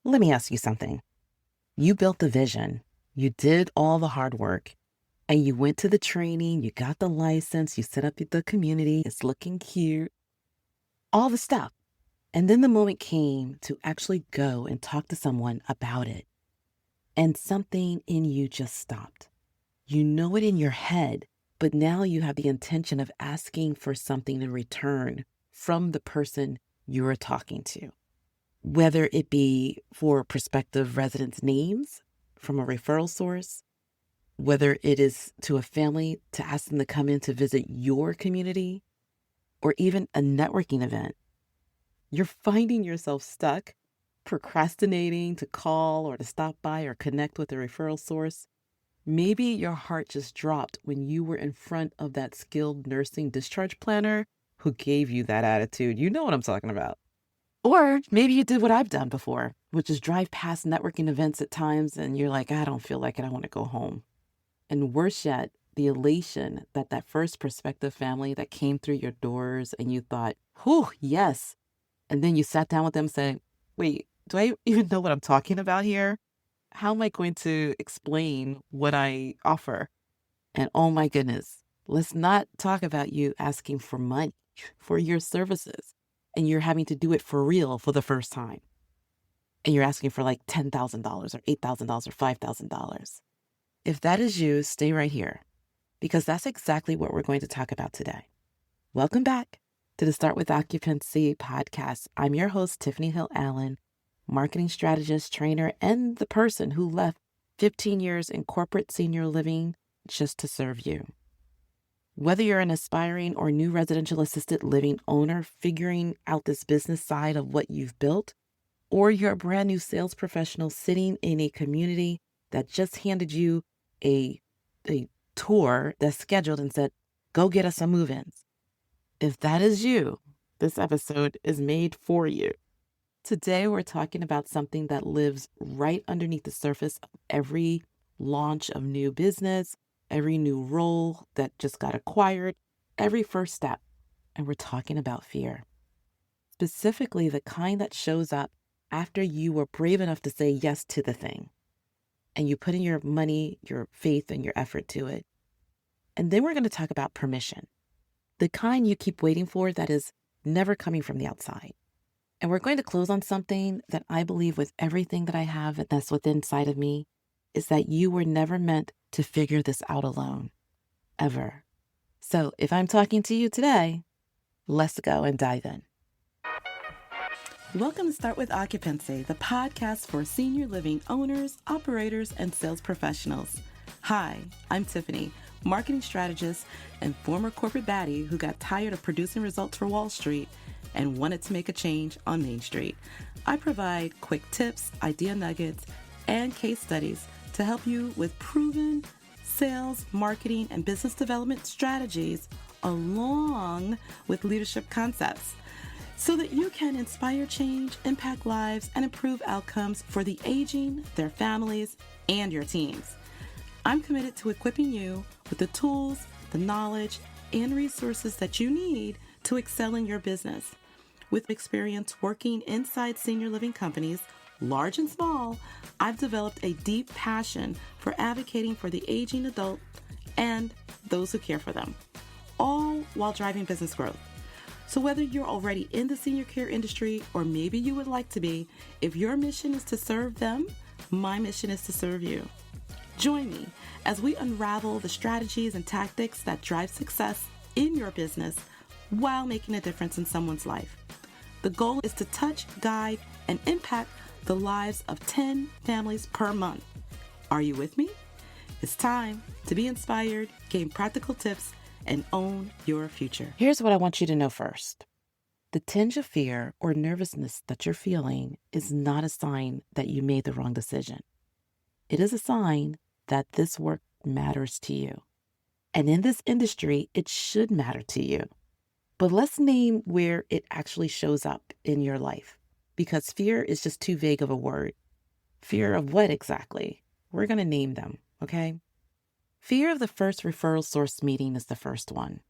Let me ask you something. You built the vision, you did all the hard work, and you went to the training, you got the license, you set up the community, it's looking cute, all the stuff. And then the moment came to actually go and talk to someone about it. And something in you just stopped. You know it in your head, but now you have the intention of asking for something in return from the person you're talking to. Whether it be for prospective residents' names from a referral source, whether it is to a family to ask them to come in to visit your community, or even a networking event, you're finding yourself stuck, procrastinating to call or to stop by or connect with a referral source. Maybe your heart just dropped when you were in front of that skilled nursing discharge planner who gave you that attitude. You know what I'm talking about. Or maybe you did what I've done before, which is drive past networking events at times and you're like, I don't feel like it. I want to go home. And worse yet, the elation that that first prospective family that came through your doors and you thought, whew, yes. And then you sat down with them saying, wait, do I even know what I'm talking about here? How am I going to explain what I offer? And oh my goodness, let's not talk about you asking for money for your services and you're having to do it for real for the first time. And you're asking for like $10,000 or $8,000 or $5,000. If that is you, stay right here because that's exactly what we're going to talk about today. Welcome back to the Start With Occupancy podcast. I'm your host, Tiffany Hill Allen, marketing strategist, trainer, and the person who left 15 years in corporate senior living just to serve you. Whether you're an aspiring or new residential assisted living owner figuring out this business side of what you've built, or you're a brand new sales professional sitting in a community that just handed you a tour that's scheduled and said, go get us some move-ins. If that is you, this episode is made for you. Today, we're talking about something that lives right underneath the surface of every launch of new business, every new role that just got acquired, every first step. And we're talking about fear. Specifically, the kind that shows up after you were brave enough to say yes to the thing. And you put in your money, your faith, and your effort to it. And then we're going to talk about permission. The kind you keep waiting for that is never coming from the outside. And we're going to close on something that I believe with everything that I have and that's within inside of me is that you were never meant to figure this out alone, ever. So if I'm talking to you today, let's go and dive in. Welcome to Start With Occupancy, the podcast for senior living owners, operators, and sales professionals. Hi, I'm Tiffany, marketing strategist and former corporate baddie who got tired of producing results for Wall Street and wanted to make a change on Main Street. I provide quick tips, idea nuggets, and case studies to help you with proven sales, marketing, and business development strategies along with leadership concepts so that you can inspire change, impact lives, and improve outcomes for the aging, their families, and your teams. I'm committed to equipping you with the tools, the knowledge, and resources that you need to excel in your business. With experience working inside senior living companies, large and small, I've developed a deep passion for advocating for the aging adult and those who care for them, all while driving business growth. So whether you're already in the senior care industry or maybe you would like to be, if your mission is to serve them, my mission is to serve you. Join me as we unravel the strategies and tactics that drive success in your business while making a difference in someone's life. The goal is to touch, guide, and impact the lives of 10 families per month. Are you with me? It's time to be inspired, gain practical tips, and own your future. Here's what I want you to know first. The tinge of fear or nervousness that you're feeling is not a sign that you made the wrong decision. It is a sign that this work matters to you. And in this industry, it should matter to you. But let's name where it actually shows up in your life, because fear is just too vague of a word. Fear of what exactly? We're going to name them, okay? Fear of the first referral source meeting is the first one.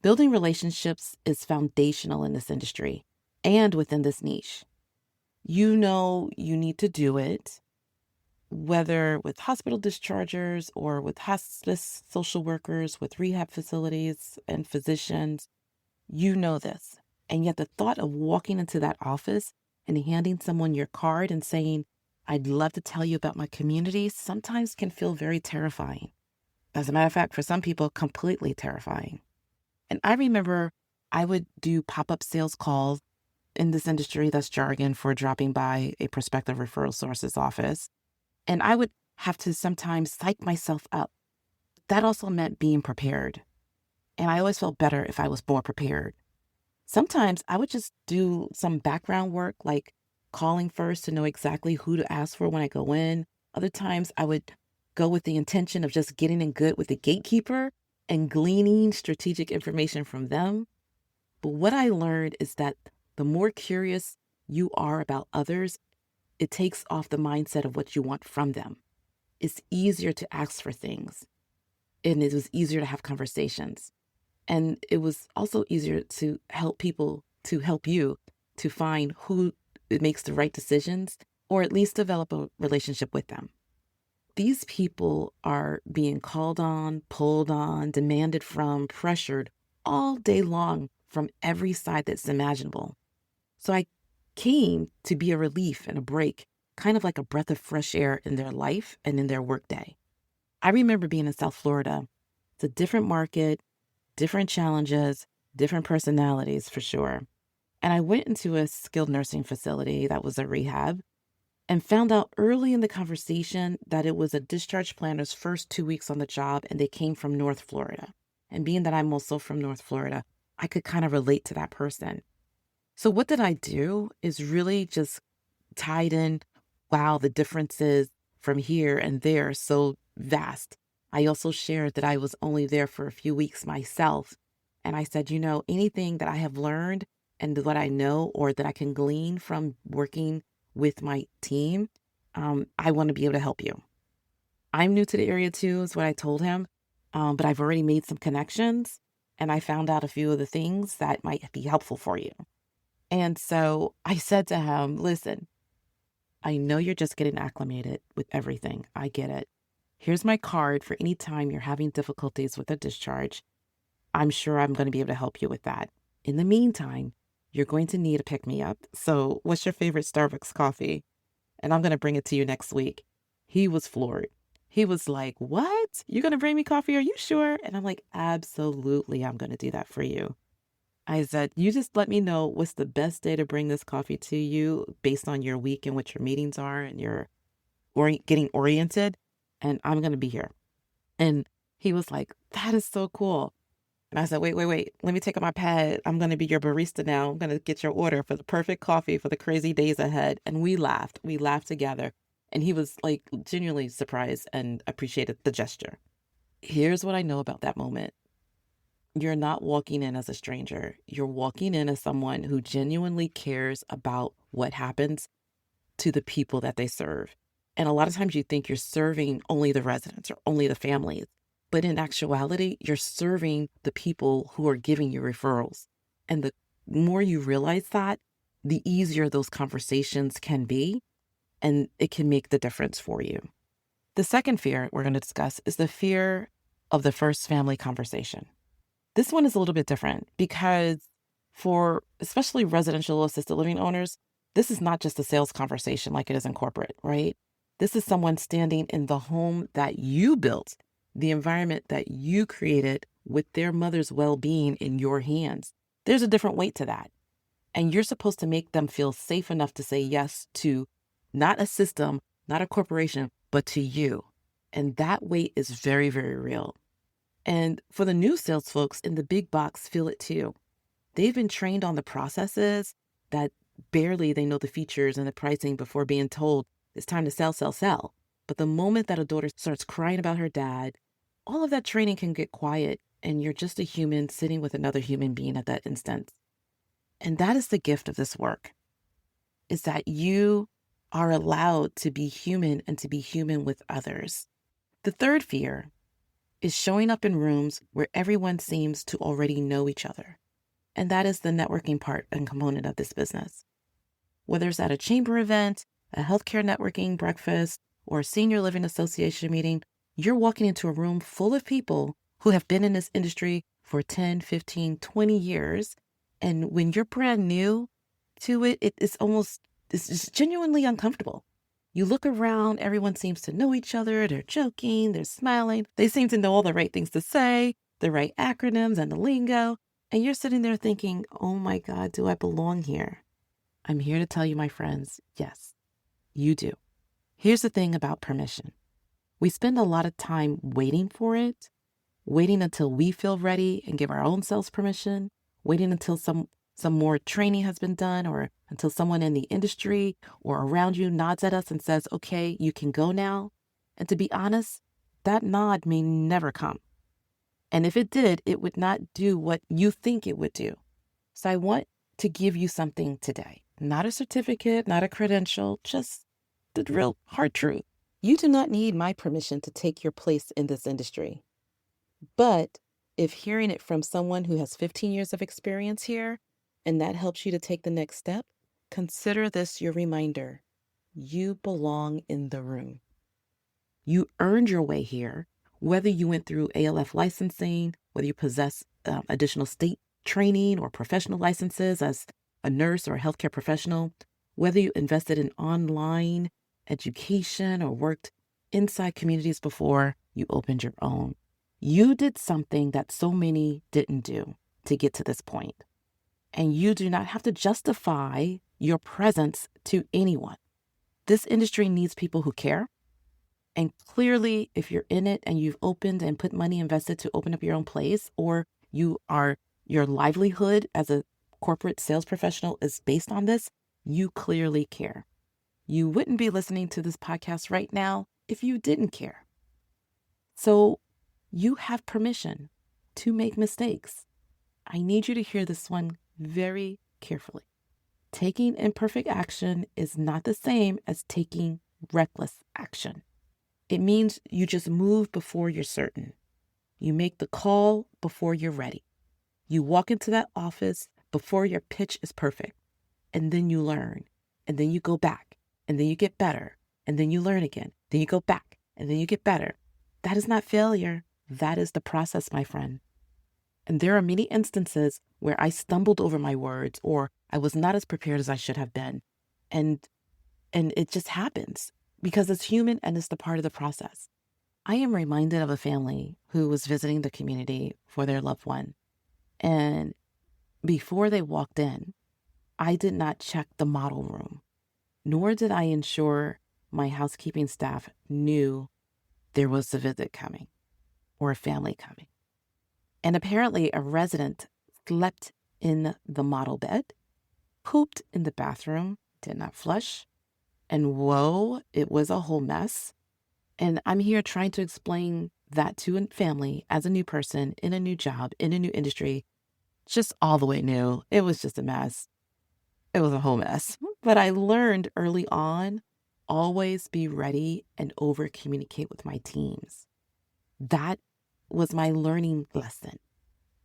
Building relationships is foundational in this industry and within this niche. You know you need to do it, whether with hospital dischargers or with hospice social workers, with rehab facilities and physicians. You know this. And yet the thought of walking into that office and handing someone your card and saying, I'd love to tell you about my community, sometimes can feel very terrifying. As a matter of fact, for some people, completely terrifying. And I remember I would do pop-up sales calls in this industry. That's jargon for dropping by a prospective referral source's office. And I would have to sometimes psych myself up. That also meant being prepared. And I always felt better if I was more prepared. Sometimes I would just do some background work, like calling first to know exactly who to ask for when I go in. Other times I would go with the intention of just getting in good with the gatekeeper and gleaning strategic information from them. But what I learned is that the more curious you are about others, it takes off the mindset of what you want from them. It's easier to ask for things, and it was easier to have conversations. And it was also easier to help people, to help you to find who makes the right decisions, or at least develop a relationship with them. These people are being called on, pulled on, demanded from, pressured all day long from every side that's imaginable. So I came to be a relief and a break, kind of like a breath of fresh air in their life and in their workday. I remember being in South Florida. It's a different market, different challenges, different personalities for sure. And I went into a skilled nursing facility that was a rehab and found out early in the conversation that it was a discharge planner's first 2 weeks on the job, and they came from North Florida. And being that I'm also from North Florida, I could kind of relate to that person. So what did I do is really just tied in, wow, the differences from here and there are so vast. I also shared that I was only there for a few weeks myself. And I said, anything that I have learned and what I know or that I can glean from working with my team, I want to be able to help you. I'm new to the area too, is what I told him. But I've already made some connections and I found out a few of the things that might be helpful for you. And so I said to him, listen, I know you're just getting acclimated with everything. I get it. Here's my card for any time you're having difficulties with a discharge. I'm sure I'm going to be able to help you with that. In the meantime, you're going to need a pick me up. So, what's your favorite Starbucks coffee? And I'm going to bring it to you next week. He was floored. He was like, what? You're going to bring me coffee? Are you sure? And I'm like, absolutely. I'm going to do that for you. I said, you just let me know what's the best day to bring this coffee to you based on your week and what your meetings are and your getting oriented. And I'm going to be here. And he was like, that is so cool. And I said, wait. Let me take out my pad. I'm going to be your barista now. I'm going to get your order for the perfect coffee for the crazy days ahead. And we laughed. We laughed together. And he was like genuinely surprised and appreciated the gesture. Here's what I know about that moment. You're not walking in as a stranger. You're walking in as someone who genuinely cares about what happens to the people that they serve. And a lot of times you think you're serving only the residents or only the families. But in actuality, you're serving the people who are giving you referrals. And the more you realize that, the easier those conversations can be, and it can make the difference for you. The second fear we're going to discuss is the fear of the first family conversation. This one is a little bit different because for especially residential assisted living owners, this is not just a sales conversation like it is in corporate, right? This is someone standing in the home that you built, the environment that you created with their mother's well-being in your hands. There's a different weight to that. And you're supposed to make them feel safe enough to say yes to not a system, not a corporation, but to you. And that weight is very, very real. And for the new sales folks in the big box feel it too. They've been trained on the processes that barely they know the features and the pricing before being told it's time to sell. But the moment that a daughter starts crying about her dad, all of that training can get quiet and you're just a human sitting with another human being at that instance. And that is the gift of this work, is that you are allowed to be human and to be human with others. The third fear is showing up in rooms where everyone seems to already know each other. And that is the networking part and component of this business. Whether it's at a chamber event, a healthcare networking breakfast, or a senior living association meeting, you're walking into a room full of people who have been in this industry for 10, 15, 20 years. And when you're brand new to it, it's just genuinely uncomfortable. You look around, everyone seems to know each other. They're joking, they're smiling. They seem to know all the right things to say, the right acronyms and the lingo. And you're sitting there thinking, oh my God, do I belong here? I'm here to tell you, my friends, yes, you do. Here's the thing about permission. We spend a lot of time waiting for it, waiting until we feel ready and give our own selves permission, waiting until some more training has been done, or until someone in the industry or around you nods at us and says, okay, you can go now. And to be honest, that nod may never come. And if it did, it would not do what you think it would do. So I want to give you something today. Not a certificate, not a credential, just the real hard truth. You do not need my permission to take your place in this industry. But if hearing it from someone who has 15 years of experience here, and that helps you to take the next step, consider this your reminder. You belong in the room. You earned your way here, whether you went through ALF licensing, whether you possess additional state training or professional licenses as a nurse or a healthcare professional, whether you invested in online education or worked inside communities before you opened your own. You did something that so many didn't do to get to this point. And you do not have to justify your presence to anyone. This industry needs people who care. And clearly, if you're in it and you've opened and put money invested to open up your own place, or your livelihood as a corporate sales professional is based on this, you clearly care. You wouldn't be listening to this podcast right now if you didn't care. So you have permission to make mistakes. I need you to hear this one very carefully. Taking imperfect action is not the same as taking reckless action. It means you just move before you're certain. You make the call before you're ready. You walk into that office before your pitch is perfect. And then you learn. And then you go back. And then you get better. And then you learn again. Then you go back. And then you get better. That is not failure. That is the process, my friend. And there are many instances where I stumbled over my words, or I was not as prepared as I should have been. And it just happens because it's human and it's the part of the process. I am reminded of a family who was visiting the community for their loved one. And before they walked in, I did not check the model room, nor did I ensure my housekeeping staff knew there was a visit coming or a family coming. And apparently a resident slept in the model bed, pooped in the bathroom, did not flush, and whoa, it was a whole mess. And I'm here trying to explain that to a family as a new person in a new job, in a new industry, just all the way new. It was just a mess. It was a whole mess. But I learned early on, always be ready and over communicate with my teams. That was my learning lesson.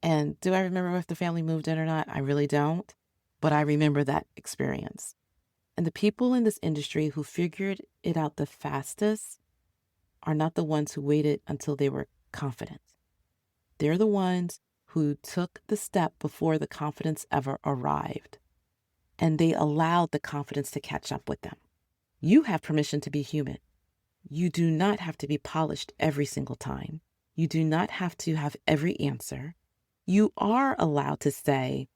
And do I remember if the family moved in or not? I really don't. But I remember that experience. And the people in this industry who figured it out the fastest are not the ones who waited until they were confident. They're the ones who took the step before the confidence ever arrived. And they allowed the confidence to catch up with them. You have permission to be human. You do not have to be polished every single time. You do not have to have every answer. You are allowed to say,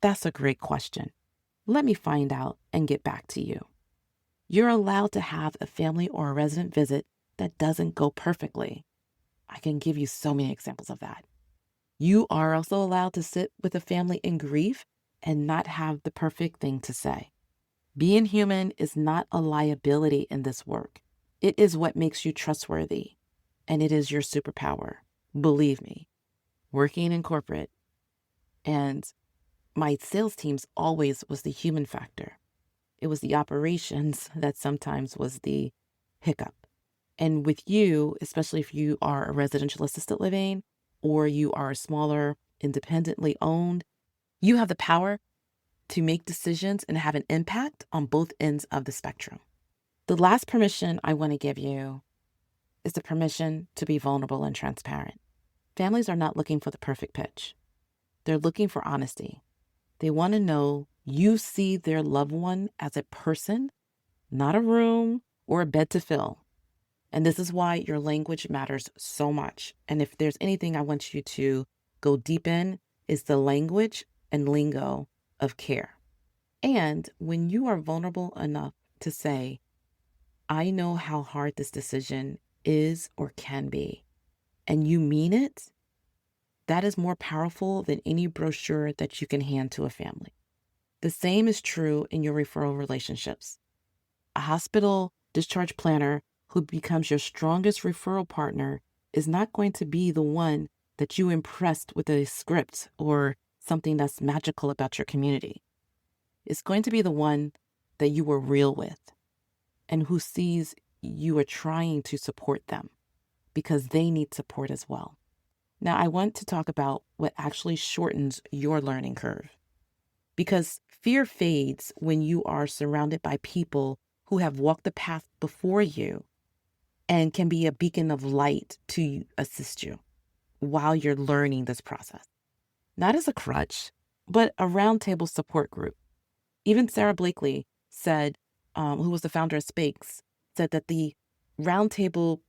that's a great question. Let me find out and get back to you. You're allowed to have a family or a resident visit that doesn't go perfectly. I can give you so many examples of that. You are also allowed to sit with a family in grief and not have the perfect thing to say. Being human is not a liability in this work. It is what makes you trustworthy, and it is your superpower. Believe me, working in corporate and my sales teams always was the human factor. It was the operations that sometimes was the hiccup. And with you, especially if you are a residential assisted living or you are a smaller, independently owned, you have the power to make decisions and have an impact on both ends of the spectrum. The last permission I want to give you is the permission to be vulnerable and transparent. Families are not looking for the perfect pitch. They're looking for honesty. They want to know you see their loved one as a person, not a room or a bed to fill. And this is why your language matters so much. And if there's anything I want you to go deep in, is the language and lingo of care. And when you are vulnerable enough to say, I know how hard this decision is or can be, and you mean it, that is more powerful than any brochure that you can hand to a family. The same is true in your referral relationships. A hospital discharge planner who becomes your strongest referral partner is not going to be the one that you impressed with a script or something that's magical about your community. It's going to be the one that you were real with and who sees you are trying to support them because they need support as well. Now, I want to talk about what actually shortens your learning curve, because fear fades when you are surrounded by people who have walked the path before you and can be a beacon of light to assist you while you're learning this process. Not as a crutch, but a roundtable support group. Even Sarah Blakely said, who was the founder of Spakes, said that the roundtable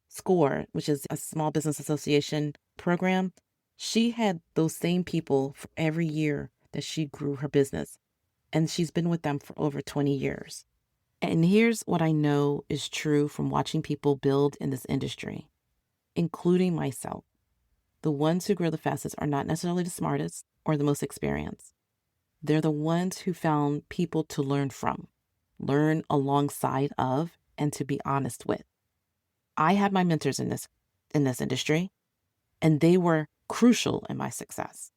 SCORE, which is a small business association program, she had those same people for every year that she grew her business. And she's been with them for over 20 years. And here's what I know is true from watching people build in this industry, including myself. The ones who grow the fastest are not necessarily the smartest or the most experienced. They're the ones who found people to learn from, learn alongside of, and to be honest with. I had my mentors in this industry, and they were crucial in my success.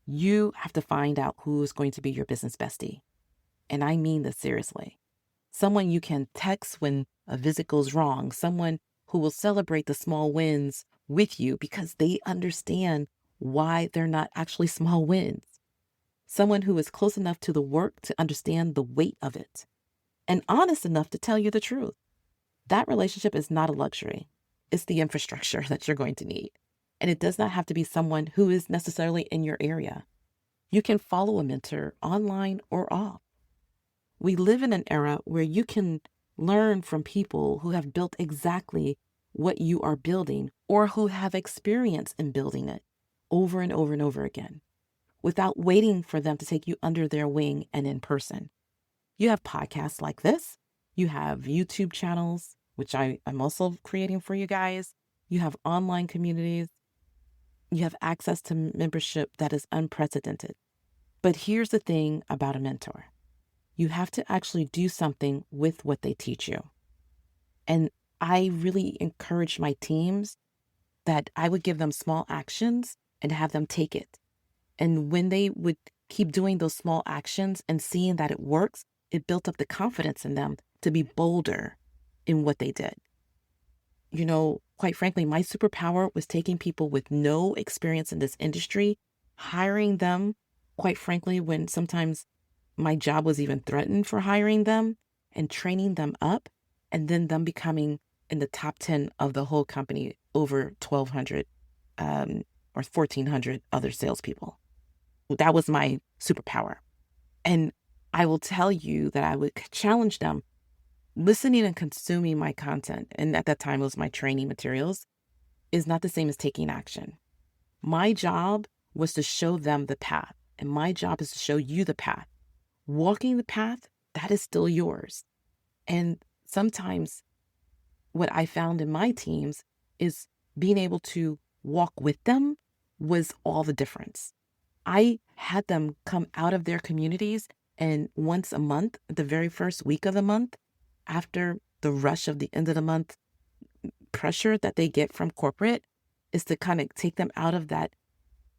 You have to find out who is going to be your business bestie. And I mean this seriously. Someone you can text when a visit goes wrong, someone who will celebrate the small wins with you because they understand why they're not actually small wins. Someone who is close enough to the work to understand the weight of it and honest enough to tell you the truth. That relationship is not a luxury. It's the infrastructure that you're going to need. And it does not have to be someone who is necessarily in your area. You can follow a mentor online or off. We live in an era where you can learn from people who have built exactly what you are building or who have experience in building it over and over and over again without waiting for them to take you under their wing and in person. You have podcasts like this. You have YouTube channels, which I'm also creating for you guys. You have online communities. You have access to membership that is unprecedented. But here's the thing about a mentor. You have to actually do something with what they teach you. And I really encourage my teams that I would give them small actions and have them take it. And when they would keep doing those small actions and seeing that it works, it built up the confidence in them to be bolder in what they did. You know, quite frankly, my superpower was taking people with no experience in this industry, hiring them, quite frankly, when sometimes my job was even threatened for hiring them, and training them up, and then them becoming in the top 10 of the whole company over 1,200 or 1,400 other salespeople. That was my superpower. And I will tell you that I would challenge them. Listening and consuming my content, and at that time it was my training materials, is not the same as taking action. My job was to show them the path, and my job is to show you the path. Walking the path, that is still yours. And sometimes what I found in my teams is being able to walk with them was all the difference. I had them come out of their communities, and once a month, the very first week of the month, after the rush of the end of the month pressure that they get from corporate, is to kind of take them out of that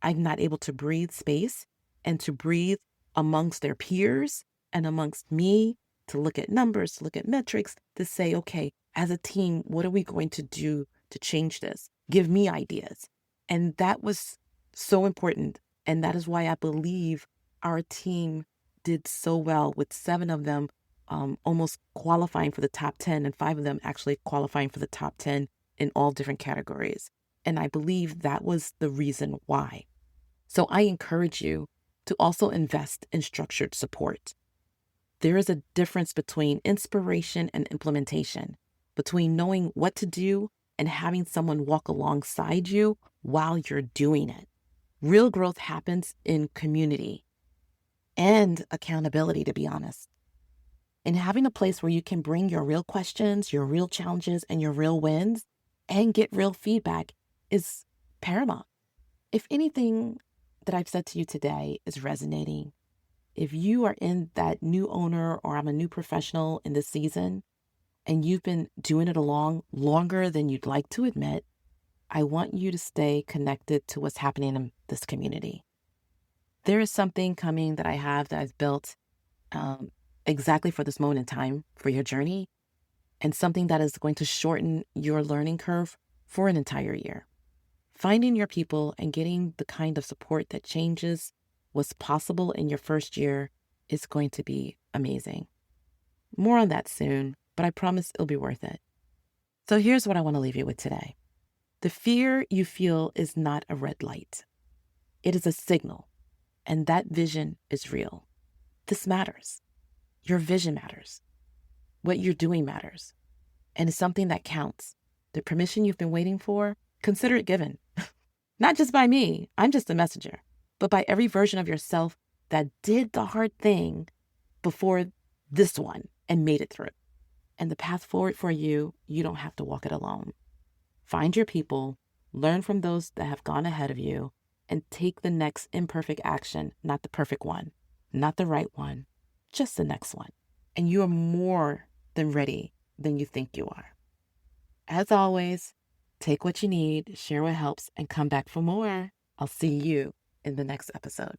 I'm not able to breathe space and to breathe amongst their peers and amongst me, to look at numbers, to look at metrics, to say, okay, as a team, what are we going to do to change this? Give me ideas. And that was so important. And that is why I believe our team did so well, with 7 of them almost qualifying for the top 10, and 5 of them actually qualifying for the top 10 in all different categories. And I believe that was the reason why. So I encourage you to also invest in structured support. There is a difference between inspiration and implementation, between knowing what to do and having someone walk alongside you while you're doing it. Real growth happens in community and accountability, to be honest. And having a place where you can bring your real questions, your real challenges, and your real wins and get real feedback is paramount. If anything that I've said to you today is resonating, if you are in that new owner or I'm a new professional in this season and you've been doing it along longer than you'd like to admit, I want you to stay connected to what's happening in this community. There is something coming that I have that I've built exactly for this moment in time for your journey, and something that is going to shorten your learning curve for an entire year. Finding your people and getting the kind of support that changes what's possible in your first year is going to be amazing. More on that soon, but I promise it'll be worth it. So here's what I want to leave you with today. The fear you feel is not a red light. It is a signal, and that vision is real. This matters. Your vision matters. What you're doing matters. And it's something that counts. The permission you've been waiting for, consider it given. Not just by me, I'm just a messenger, but by every version of yourself that did the hard thing before this one and made it through. And the path forward for you, you don't have to walk it alone. Find your people, learn from those that have gone ahead of you, and take the next imperfect action, not the perfect one, not the right one, just the next one. And you are more than ready than you think you are. As always, take what you need, share what helps, and come back for more. I'll see you in the next episode.